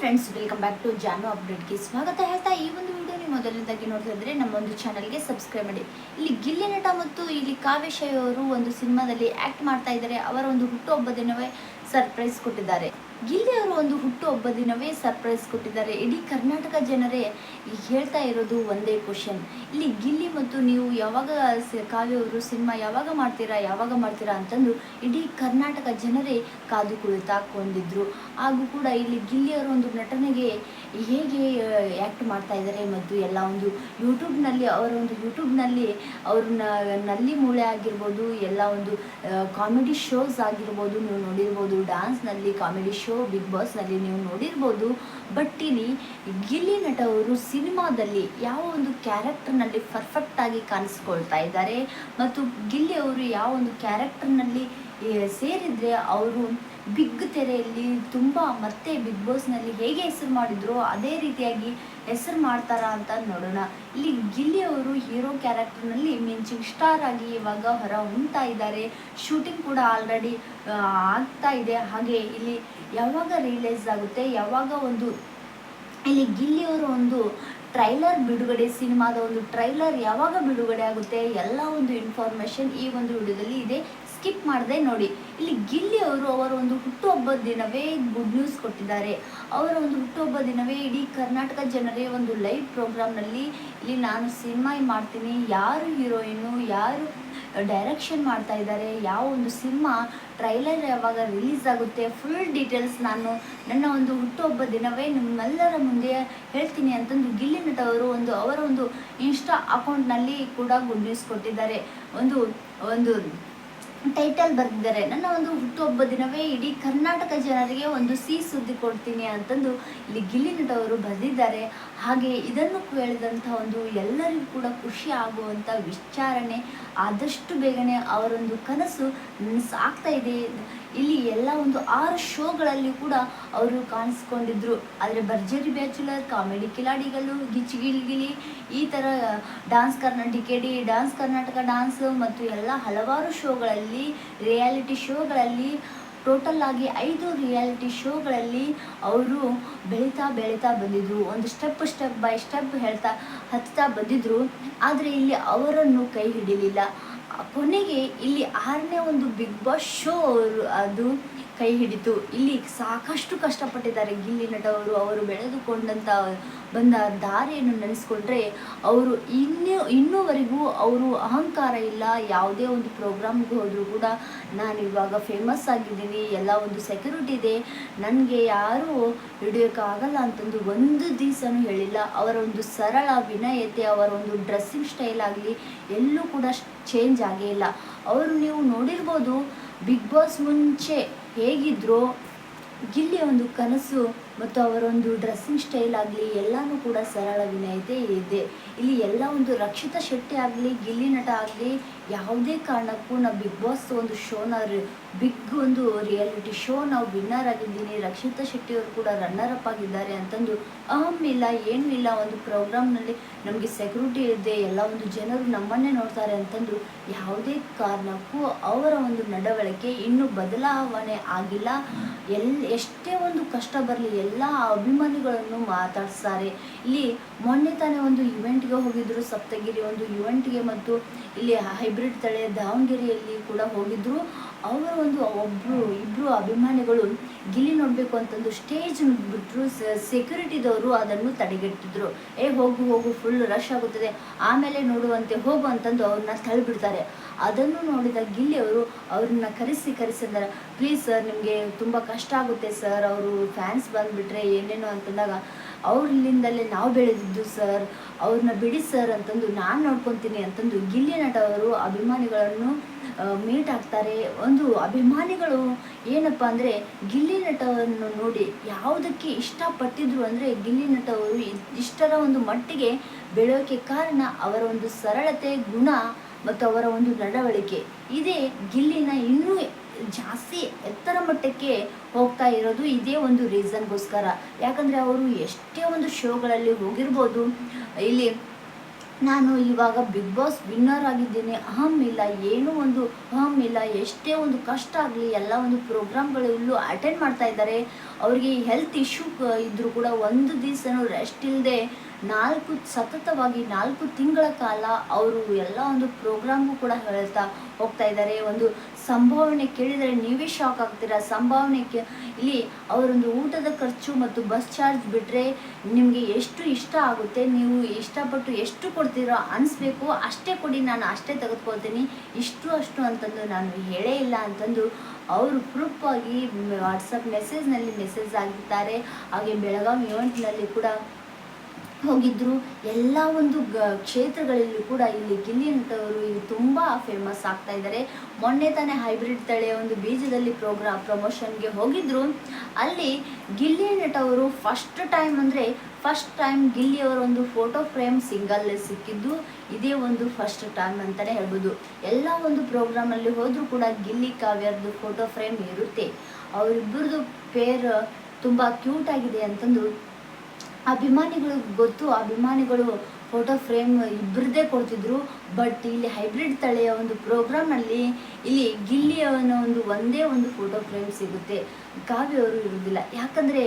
Friends, welcome back to ಜಾನು ಅಪ್ಡೇಟ್ಗೆ ಸ್ವಾಗತ ಹೇಳ್ತಾ ಈ ಒಂದು ವಿಡಿಯೋ ನೀವು ಮೊದಲನೇದಾಗಿ ನೋಡ್ತಾ ಇದ್ರೆ ನಮ್ಮ ಒಂದು ಚಾನಲ್ಗೆ ಸಬ್ಸ್ಕ್ರೈಬ್ ಮಾಡಿ. ಇಲ್ಲಿ ಗಿಲ್ಲಿ ನಟ ಮತ್ತು ಇಲ್ಲಿ ಕಾವ್ಯ ಅವರು ಒಂದು ಸಿನಿಮಾದಲ್ಲಿ ಆಕ್ಟ್ ಮಾಡ್ತಾ ಇದ್ದಾರೆ. ಅವರ ಒಂದು ಹುಟ್ಟುಹಬ್ಬ ದಿನವೇ ಸರ್ಪ್ರೈಸ್ ಕೊಟ್ಟಿದ್ದಾರೆ. ಗಿಲ್ಲಿ ಅವರು ಒಂದು ಹುಟ್ಟುಹಬ್ಬ ದಿನವೇ ಸರ್ಪ್ರೈಸ್ ಕೊಟ್ಟಿದ್ದಾರೆ. ಇಡೀ ಕರ್ನಾಟಕ ಜನರೇ ಹೇಳ್ತಾ ಇರೋದು ಒಂದೇ ಕ್ವಶನ್, ಇಲ್ಲಿ ಗಿಲ್ಲಿ ಮತ್ತು ನೀವು ಯಾವಾಗ ಕಾವ್ಯ ಅವರು ಸಿನಿಮಾ ಯಾವಾಗ ಮಾಡ್ತೀರಾ ಅಂತಂದು ಇಡೀ ಕರ್ನಾಟಕ ಜನರೇ ಕಾದು ಕುಳಿತಾಕೊಂಡಿದ್ರು. ಹಾಗೂ ಕೂಡ ಇಲ್ಲಿ ಗಿಲ್ಲಿಯವರ ಒಂದು ನಟನೆಗೆ ಹೇಗೆ ಆ್ಯಕ್ಟ್ ಮಾಡ್ತಾ ಇದ್ದಾರೆ ಮತ್ತು ಎಲ್ಲ ಒಂದು ಯೂಟ್ಯೂಬ್ನಲ್ಲಿ ಅವ್ರನ್ನ ನಲ್ಲಿ ಮೂಳೆ ಆಗಿರ್ಬೋದು, ಎಲ್ಲ ಒಂದು ಕಾಮಿಡಿ ಶೋಸ್ ಆಗಿರ್ಬೋದು, ನೀವು ನೋಡಿರ್ಬೋದು. ಡ್ಯಾನ್ಸ್ನಲ್ಲಿ ಕಾಮಿಡಿ ಶೋ ಬಿಗ್ ಬಾಸ್ನಲ್ಲಿ ನೀವು ನೋಡಿರ್ಬೋದು. ಬಟ್ ಇಲ್ಲಿ ಗಿಲ್ಲಿ ನಟ ಅವರು ಸಿನಿಮಾದಲ್ಲಿ ಯಾವ ಒಂದು ಕ್ಯಾರೆಕ್ಟರ್ನಲ್ಲಿ ಪರ್ಫೆಕ್ಟಾಗಿ ಕಾಣಿಸ್ಕೊಳ್ತಾ ಇದ್ದಾರೆ ಮತ್ತು ಗಿಲ್ಲಿ ಅವರು ಯಾವ ಒಂದು ಕ್ಯಾರೆಕ್ಟರ್ನಲ್ಲಿ ಸೇರಿದರೆ ಅವರು ಬಿಗ್ ತೆರೆಯಲ್ಲಿ ತುಂಬ ಮತ್ತೆ ಬಿಗ್ ಬಾಸ್ನಲ್ಲಿ ಹೇಗೆ ಹೆಸರು ಮಾಡಿದ್ರು ಅದೇ ರೀತಿಯಾಗಿ ಹೆಸರು ಮಾಡ್ತಾರಾ ಅಂತ ನೋಡೋಣ. ಇಲ್ಲಿ ಗಿಲ್ಲಿ ಅವರು ಹೀರೋ ಕ್ಯಾರೆಕ್ಟರ್ನಲ್ಲಿ ಮಿಂಚಿಂಗ್ ಸ್ಟಾರ್ ಆಗಿ ಇವಾಗ ಹೊರ ಹೊಮ್ತಾ ಇದ್ದಾರೆ. ಶೂಟಿಂಗ್ ಕೂಡ ಆಲ್ರೆಡಿ ಆಗ್ತಾ ಇದೆ. ಹಾಗೆ ಇಲ್ಲಿ ಯಾವಾಗ ರಿಲೀಸ್ ಆಗುತ್ತೆ, ಯಾವಾಗ ಒಂದು ಇಲ್ಲಿ ಗಿಲ್ಲಿಯವರು ಒಂದು ಟ್ರೈಲರ್ ಬಿಡುಗಡೆ, ಸಿನಿಮಾದ ಒಂದು ಟ್ರೈಲರ್ ಯಾವಾಗ ಬಿಡುಗಡೆ ಆಗುತ್ತೆ, ಎಲ್ಲ ಒಂದು ಇನ್ಫಾರ್ಮೇಷನ್ ಈ ಒಂದು ವಿಡಿಯೋದಲ್ಲಿ ಇದೆ. ಸ್ಕಿಪ್ ಮಾಡದೆ ನೋಡಿ. ಇಲ್ಲಿ ಗಿಲ್ಲಿ ಅವರು ಅವರ ಒಂದು ಹುಟ್ಟುಹಬ್ಬದ ದಿನವೇ ಗುಡ್ ನ್ಯೂಸ್ ಕೊಟ್ಟಿದ್ದಾರೆ. ಅವರ ಒಂದು ಹುಟ್ಟುಹಬ್ಬ ದಿನವೇ ಇಡೀ ಕರ್ನಾಟಕ ಜನರೇ ಒಂದು ಲೈವ್ ಪ್ರೋಗ್ರಾಮ್ನಲ್ಲಿ ಇಲ್ಲಿ ನಾನು ಸಿನಿಮಾ ಮಾಡ್ತೀನಿ, ಯಾರು ಹೀರೋಯಿನ್ನು, ಯಾರು ಡೈರೆಕ್ಷನ್ ಮಾಡ್ತಾ ಇದ್ದಾರೆ, ಯಾವ ಒಂದು ಸಿನಿಮಾ ಟ್ರೈಲರ್ ಯಾವಾಗ ರಿಲೀಸ್ ಆಗುತ್ತೆ, ಫುಲ್ ಡೀಟೇಲ್ಸ್ ನಾನು ನನ್ನ ಒಂದು ಹುಟ್ಟುಹಬ್ಬ ದಿನವೇ ನಿಮ್ಮೆಲ್ಲರ ಮುಂದೆ ಹೇಳ್ತೀನಿ ಅಂತಂದು ಗಿಲ್ಲಿ ನಟ ಅವರು ಅವರ ಒಂದು ಇನ್ಸ್ಟಾ ಅಕೌಂಟ್ನಲ್ಲಿ ಕೂಡ ಗುಡ್ ನ್ಯೂಸ್ ಕೊಟ್ಟಿದ್ದಾರೆ. ಒಂದು ಟೈಟಲ್ ಬರೆದಿದ್ದಾರೆ, ನನ್ನ ಒಂದು ಹುಟ್ಟುಹಬ್ಬ ದಿನವೇ ಇಡೀ ಕರ್ನಾಟಕ ಜನರಿಗೆ ಒಂದು ಸಿಹಿ ಸುದ್ದಿ ಕೊಡ್ತೀನಿ ಅಂತಂದು ಇಲ್ಲಿ ಗಿಲ್ಲಿ ನಟ ಅವರು ಬರೆದಿದ್ದಾರೆ. ಹಾಗೆ ಇದನ್ನು ಕೇಳಿದಂಥ ಒಂದು ಎಲ್ಲರಿಗೂ ಕೂಡ ಖುಷಿ ಆಗುವಂಥ ವಿಚಾರಣೆ, ಆದಷ್ಟು ಬೇಗನೆ ಅವರೊಂದು ಕನಸು ಸಾಗ್ತಾ ಇದೆ. ಇಲ್ಲಿ ಎಲ್ಲ ಒಂದು 6 ಶೋಗಳಲ್ಲಿ ಕೂಡ ಅವರು ಕಾಣಿಸ್ಕೊಂಡಿದ್ರು. ಆದರೆ ಭರ್ಜರಿ ಬ್ಯಾಚುಲರ್, ಕಾಮಿಡಿ ಕಿಲಾಡಿಗಳು, ಗಿಲಿ ಈ ಥರ ಡ್ಯಾನ್ಸ್ ಕರ್ನಾಟಕ ಡ್ಯಾನ್ಸ್ ಮತ್ತು ಎಲ್ಲ ಹಲವಾರು ಶೋಗಳಲ್ಲಿ, ರಿಯಾಲಿಟಿ ಶೋಗಳಲ್ಲಿ, ಟೋಟಲ್ ಆಗಿ 5 ರಿಯಾಲಿಟಿ ಶೋಗಳಲ್ಲಿ ಅವರು ಬೆಳೀತಾ ಬಂದಿದ್ರು. ಒಂದು ಸ್ಟೆಪ್ ಬೈ ಸ್ಟೆಪ್ ಹತ್ತಾ ಬಂದಿದ್ರು. ಆದರೆ ಇಲ್ಲಿ ಅವರನ್ನು ಕೈ ಹಿಡಿಲಿಲ್ಲ. ಕೊನೆಗೆ ಇಲ್ಲಿ 6ನೇ ಒಂದು ಬಿಗ್ ಬಾಸ್ ಶೋ ಅದು ಕೈ ಹಿಡಿತು. ಇಲ್ಲಿ ಸಾಕಷ್ಟು ಕಷ್ಟಪಟ್ಟಿದ್ದಾರೆ ಗಿಲ್ಲಿ ನಟ ಅವರು ಬೆಳೆದುಕೊಂಡಂಥ ಬಂದ ದಾರಿಯನ್ನು ನೆನೆಸ್ಕೊಂಡ್ರೆ ಅವರು ಇನ್ನೂವರೆಗೂ ಅವರು ಅಹಂಕಾರ ಇಲ್ಲ. ಯಾವುದೇ ಒಂದು ಪ್ರೋಗ್ರಾಮ್ಗೆ ಹೋದರೂ ಕೂಡ ನಾನು ಇವಾಗ ಫೇಮಸ್ ಆಗಿದ್ದೀನಿ, ಎಲ್ಲ ಒಂದು ಸೆಕ್ಯೂರಿಟಿ ಇದೆ, ನನಗೆ ಯಾರೂ ಹಿಡಿಯೋಕ್ಕಾಗಲ್ಲ ಅಂತಂದು ಒಂದು ದಿವಸನೂ ಹೇಳಿಲ್ಲ. ಅವರ ಒಂದು ಸರಳ ವಿನಯತೆ, ಅವರ ಒಂದು ಡ್ರೆಸ್ಸಿಂಗ್ ಸ್ಟೈಲ್ ಆಗಲಿ ಎಲ್ಲೂ ಕೂಡ ಚೇಂಜ್ ಆಗೇ ಇಲ್ಲ. ಅವರು ನೀವು ನೋಡಿರ್ಬೋದು, ಬಿಗ್ ಬಾಸ್ ಮುಂಚೆ ಹೇಗಿದ್ರೋ ಗಿಲ್ಲಿಯ ಒಂದು ಕನಸು ಮತ್ತು ಅವರೊಂದು ಡ್ರೆಸ್ಸಿಂಗ್ ಸ್ಟೈಲ್ ಆಗಲಿ ಎಲ್ಲನೂ ಕೂಡ ಸರಳ ವಿನಯತೆ ಇದೆ. ಇಲ್ಲಿ ಎಲ್ಲ ಒಂದು ರಕ್ಷಿತಾ ಶೆಟ್ಟಿ ಆಗಲಿ, ಗಿಲ್ಲಿ ನಟ ಆಗಲಿ, ಯಾವುದೇ ಕಾರಣಕ್ಕೂ ನಾವು ಬಿಗ್ ಬಾಸ್ ಒಂದು ಶೋನ ಬಿಗ್ ಒಂದು ರಿಯಾಲಿಟಿ ಶೋ ನಾವು ವಿನ್ನರ್ ಆಗಿದ್ದೀನಿ, ರಕ್ಷಿತಾ ಶೆಟ್ಟಿಯವರು ಕೂಡ ರನ್ನರ್ ಅಪ್ ಆಗಿದ್ದಾರೆ ಅಂತಂದು ಇಲ್ಲ, ಏನೂ ಇಲ್ಲ, ಒಂದು ಪ್ರೋಗ್ರಾಮ್ನಲ್ಲಿ ನಮಗೆ ಸೆಕ್ಯೂರಿಟಿ ಇದೆ, ಎಲ್ಲ ಒಂದು ಜನರು ನಮ್ಮನ್ನೇ ನೋಡ್ತಾರೆ ಅಂತಂದು ಯಾವುದೇ ಕಾರಣಕ್ಕೂ ಅವರ ಒಂದು ನಡವಳಿಕೆ ಇನ್ನೂ ಬದಲಾವಣೆ ಆಗಿಲ್ಲ. ಎಷ್ಟೇ ಒಂದು ಕಷ್ಟ ಬರಲಿ ಎಲ್ಲ ಅಭಿಮಾನಿಗಳನ್ನು ಮಾತಾಡ್ತಾರೆ. ಇಲ್ಲಿ ಮೊನ್ನೆ ತಾನೇ ಒಂದು ಇವೆಂಟ್ಗೆ ಹೋಗಿದ್ರು, ಸಪ್ತಗಿರಿ ಒಂದು ಇವೆಂಟ್ಗೆ, ಮತ್ತು ಇಲ್ಲಿ ಹೈಬ್ರಿಡ್ ತಳೆ ದಾವಣಗೆರೆಯಲ್ಲಿ ಕೂಡ ಹೋಗಿದ್ರು. ಅವರು ಇಬ್ಬರು ಅಭಿಮಾನಿಗಳು ಗಿಲ್ಲಿ ನೋಡಬೇಕು ಅಂತಂದು ಸ್ಟೇಜ್ ಬಿಟ್ಟರು. ಸೆಕ್ಯೂರಿಟಿದವರು ಅದನ್ನು ತಡೆಗಟ್ಟಿದ್ರು. ಹೋಗು ಫುಲ್ ರಶ್ ಆಗುತ್ತದೆ, ಆಮೇಲೆ ನೋಡುವಂತೆ ಹೋಗು ಅಂತಂದು ಅವ್ರನ್ನ ತಳ್ಳಿಬಿಡ್ತಾರೆ. ಅದನ್ನು ನೋಡಿದ ಗಿಲ್ಲಿ ಅವರು ಅವ್ರನ್ನ ಕರೆಸಿದ್ದಾರೆ. ಪ್ಲೀಸ್ ಸರ್, ನಿಮಗೆ ತುಂಬ ಕಷ್ಟ ಆಗುತ್ತೆ ಸರ್, ಅವರು ಫ್ಯಾನ್ಸ್ ಬಂದುಬಿಟ್ರೆ ಏನೇನೋ ಅಂತಂದಾಗ ಅವ್ರಲ್ಲಿಂದಲೇ ನಾವು ಬೆಳೆದಿದ್ದು ಸರ್, ಅವ್ರನ್ನ ಬಿಡಿ ಸರ್ ಅಂತಂದು ನಾನು ನೋಡ್ಕೊತೀನಿ ಅಂತಂದು ಗಿಲ್ಲಿ ನಟ ಅವರು ಅಭಿಮಾನಿಗಳನ್ನು ಮೀಟ್ ಆಗ್ತಾರೆ. ಒಂದು ಅಭಿಮಾನಿಗಳು ಏನಪ್ಪ ಅಂದರೆ ಗಿಲ್ಲಿ ನಟವನ್ನು ನೋಡಿ ಯಾವುದಕ್ಕೆ ಇಷ್ಟಪಟ್ಟಿದ್ರು ಅಂದರೆ ಗಿಲ್ಲಿ ನಟ ಅವರು ಇಷ್ಟರ ಒಂದು ಮಟ್ಟಿಗೆ ಬೆಳೆಯೋಕ್ಕೆ ಕಾರಣ ಅವರ ಒಂದು ಸರಳತೆ, ಗುಣ ಮತ್ತು ಅವರ ಒಂದು ನಡವಳಿಕೆ. ಇದೇ ಗಿಲ್ಲಿನ ಇನ್ನೂ ಜಾಸ್ತಿ ಎತ್ತರ ಮಟ್ಟಕ್ಕೆ ಹೋಗ್ತಾ ಇರೋದು ಇದೇ ಒಂದು ರೀಸನ್ಗೋಸ್ಕರ. ಯಾಕಂದರೆ ಅವರು ಎಷ್ಟೇ ಒಂದು ಶೋಗಳಲ್ಲಿ ಹೋಗಿರ್ಬೋದು, ಇಲ್ಲಿ ನಾನು ಇವಾಗ ಬಿಗ್ ಬಾಸ್ ವಿನ್ನರ್ ಆಗಿದ್ದೀನಿ, ಅಹಂ ಇಲ್ಲ, ಏನೂ ಒಂದು ಅಹಂ ಇಲ್ಲ, ಎಷ್ಟೇ ಒಂದು ಕಷ್ಟ ಆಗಲಿ ಎಲ್ಲ ಒಂದು ಪ್ರೋಗ್ರಾಮ್ಗಳಲ್ಲೂ ಅಟೆಂಡ್ ಮಾಡ್ತಾ ಇದ್ದಾರೆ. ಅವರಿಗೆ ಹೆಲ್ತ್ ಇಶ್ಯೂ ಇದ್ದರೂ ಕೂಡ ಒಂದು ದಿವಸನೂ ರೆಸ್ಟ್ ಇಲ್ಲದೆ ಸತತವಾಗಿ 4 ತಿಂಗಳ ಕಾಲ ಅವರು ಎಲ್ಲ ಒಂದು ಪ್ರೋಗ್ರಾಮ್ಗೂ ಕೂಡ ಹೇಳ್ತಾ ಹೋಗ್ತಾ ಇದ್ದಾರೆ. ಒಂದು ಸಂಭಾವನೆ ಕೇಳಿದರೆ ನೀವೇ ಶಾಕ್ ಆಗ್ತೀರಾ. ಇಲ್ಲಿ ಅವರೊಂದು ಊಟದ ಖರ್ಚು ಮತ್ತು ಬಸ್ ಚಾರ್ಜ್ ಬಿಟ್ಟರೆ ನಿಮಗೆ ಎಷ್ಟು ಇಷ್ಟ ಆಗುತ್ತೆ, ನೀವು ಇಷ್ಟಪಟ್ಟು ಎಷ್ಟು ಕೊಡ್ತೀರೋ ಅನಿಸ್ಬೇಕು, ಅಷ್ಟೇ ಕೊಡಿ, ನಾನು ಅಷ್ಟೇ ತೆಗೆದುಕೊಳ್ತೀನಿ, ಇಷ್ಟು ಅಷ್ಟು ಅಂತಂದು ನಾನು ಹೇಳೇ ಇಲ್ಲ ಅಂತಂದು ಅವರು ಪ್ರೂಫ್ ಆಗಿ ವಾಟ್ಸಪ್ ಮೆಸೇಜ್ ಆಗಿದ್ದಾರೆ. ಹಾಗೆ ಬೆಳಗಾವಿ ಇವೆಂಟ್ನಲ್ಲಿ ಕೂಡ ಹೋಗಿದ್ರು. ಎಲ್ಲ ಒಂದು ಕ್ಷೇತ್ರಗಳಲ್ಲಿ ಕೂಡ ಇಲ್ಲಿ ಗಿಲ್ಲಿ ನಟವರು ಇಲ್ಲಿ ತುಂಬ ಫೇಮಸ್ ಆಗ್ತಾ ಇದ್ದಾರೆ. ಮೊನ್ನೆ ತಾನೇ ಹೈಬ್ರಿಡ್ ತಳಿಯ ಒಂದು ಬೀಜದಲ್ಲಿ ಪ್ರಮೋಷನ್ಗೆ ಹೋಗಿದ್ರು. ಅಲ್ಲಿ ಗಿಲ್ಲಿ ನಟ ಅವರು ಫಸ್ಟ್ ಟೈಮ್ ಗಿಲ್ಲಿಯವರ ಒಂದು ಫೋಟೋ ಫ್ರೇಮ್ ಸಿಂಗಲ್ ಸಿಕ್ಕಿದ್ದು ಇದೇ ಒಂದು ಫಸ್ಟ್ ಟೈಮ್ ಅಂತಲೇ ಹೇಳ್ಬೋದು. ಎಲ್ಲ ಒಂದು ಪ್ರೋಗ್ರಾಮಲ್ಲಿ ಹೋದರೂ ಕೂಡ ಗಿಲ್ಲಿ ಕಾವ್ಯರದ್ದು ಫೋಟೋ ಫ್ರೇಮ್ ಇರುತ್ತೆ. ಅವರಿಬ್ಬರದು ಪೇರ್ ತುಂಬ ಕ್ಯೂಟ್ ಆಗಿದೆ ಅಂತಂದು ಅಭಿಮಾನಿಗಳಿಗೆ ಗೊತ್ತು. ಅಭಿಮಾನಿಗಳು ಫೋಟೋ ಫ್ರೇಮ್ ಇಬ್ಬರದೇ ಕೊಡ್ತಿದ್ರು. ಬಟ್ ಇಲ್ಲಿ ಹೈಬ್ರಿಡ್ ತಳಿಯ ಒಂದು ಪ್ರೋಗ್ರಾಮಲ್ಲಿ ಇಲ್ಲಿ ಗಿಲ್ಲಿಯವನ ಒಂದೇ ಒಂದು ಫೋಟೋ ಫ್ರೇಮ್ ಸಿಗುತ್ತೆ, ಕಾವ್ಯವರು ಇರುವುದಿಲ್ಲ. ಯಾಕಂದರೆ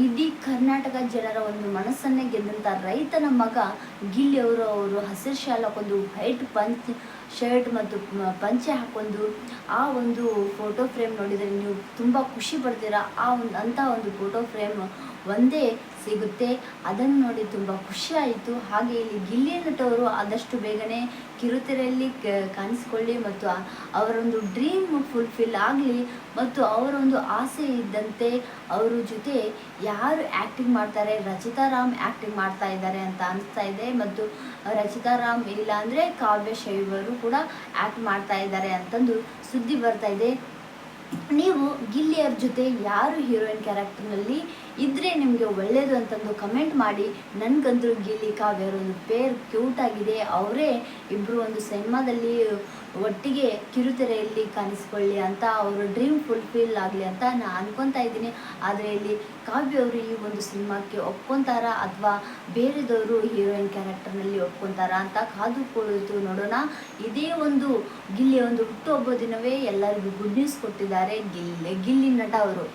ಇಡೀ ಕರ್ನಾಟಕ ಜನರ ಒಂದು ಮನಸ್ಸನ್ನೇ ಗೆದ್ದಂಥ ರೈತನ ಮಗ ಗಿಲ್ಲಿಯವರು ಹಸಿರು ಶಾಲ್ ಹಾಕೊಂಡು ವೈಟ್ ಶರ್ಟ್ ಮತ್ತು ಪಂಚೆ ಹಾಕೊಂಡು ಆ ಒಂದು ಫೋಟೋ ಫ್ರೇಮ್ ನೋಡಿದರೆ ನೀವು ತುಂಬ ಖುಷಿ ಪಡ್ತೀರಾ. ಅಂಥ ಒಂದು ಫೋಟೋ ಫ್ರೇಮ್ ಒಂದೇ ಸಿಗುತ್ತೆ. ಅದನ್ನು ನೋಡಿ ತುಂಬ ಖುಷಿ ಆಯಿತು. ಹಾಗೆ ಇಲ್ಲಿ ಗಿಲ್ಲಿ ನಟವರು ಆದಷ್ಟು ಬೇಗನೆ ಕಿರುತೆರೆಯಲ್ಲಿ ಕಾಣಿಸ್ಕೊಳ್ಳಿ ಮತ್ತು ಅವರೊಂದು ಡ್ರೀಮ್ ಫುಲ್ಫಿಲ್ ಆಗಲಿ ಮತ್ತು ಅವರೊಂದು ಆಸೆ ಇದ್ದಂತೆ ಅವರ ಜೊತೆ ಯಾರು ಆ್ಯಕ್ಟಿಂಗ್ ಮಾಡ್ತಾರೆ, ರಚಿತಾ ರಾಮ್ ಆ್ಯಕ್ಟಿಂಗ್ ಮಾಡ್ತಾ ಇದ್ದಾರೆ ಅಂತ ಅನಿಸ್ತಾ ಇದೆ. ಮತ್ತು ರಚಿತಾ ರಾಮ್ ಇಲ್ಲ ಅಂದರೆ ಕಾವ್ಯ ಶೈವರು ಕೂಡ ಆ್ಯಕ್ಟ್ ಮಾಡ್ತಾ ಇದ್ದಾರೆ ಅಂತಂದು ಸುದ್ದಿ ಬರ್ತಾ ಇದೆ. ನೀವು ಗಿಲ್ಲಿಯವ್ರ ಜೊತೆ ಯಾರು ಹೀರೋಯಿನ್ ಕ್ಯಾರೆಕ್ಟರ್ನಲ್ಲಿ ಇದ್ದರೆ ನಿಮಗೆ ಒಳ್ಳೆಯದು ಅಂತಂದು ಕಮೆಂಟ್ ಮಾಡಿ. ನನಗಂತೂ ಗಿಲ್ಲಿ ಕಾವ್ಯರ ಒಂದು ಪೇರ್ ಕ್ಯೂಟ್ ಆಗಿದೆ. ಅವರೇ ಇಬ್ಬರು ಒಂದು ಸಿನಿಮಾದಲ್ಲಿ ಒಟ್ಟಿಗೆ ಕಿರುತೆರೆಯಲ್ಲಿ ಕಾಣಿಸ್ಕೊಳ್ಳಿ ಅಂತ ಅವರ ಡ್ರೀಮ್ ಫುಲ್ಫಿಲ್ ಆಗಲಿ ಅಂತ ನಾನು ಅನ್ಕೊತಾ ಇದ್ದೀನಿ. ಆದರೆ ಇಲ್ಲಿ ಕಾವ್ಯವರು ಈ ಒಂದು ಸಿನಿಮಾಕ್ಕೆ ಒಪ್ಕೊತಾರಾ ಅಥವಾ ಬೇರೆದವರು ಹೀರೋಯಿನ್ ಕ್ಯಾರೆಕ್ಟರ್ನಲ್ಲಿ ಒಪ್ಕೊತಾರಾ ಅಂತ ಕಾದು ಕುಳಿತು ನೋಡೋಣ. ಇದೇ ಒಂದು ಗಿಲ್ಲಿಯ ಒಂದು ಹುಟ್ಟುಹಬ್ಬ ದಿನವೇ ಎಲ್ಲರಿಗೂ ಗುಡ್ ನ್ಯೂಸ್ ಕೊಟ್ಟಿದ್ದಾರೆ ಗಿಲ್ಲಿ ನಟ ಅವರು.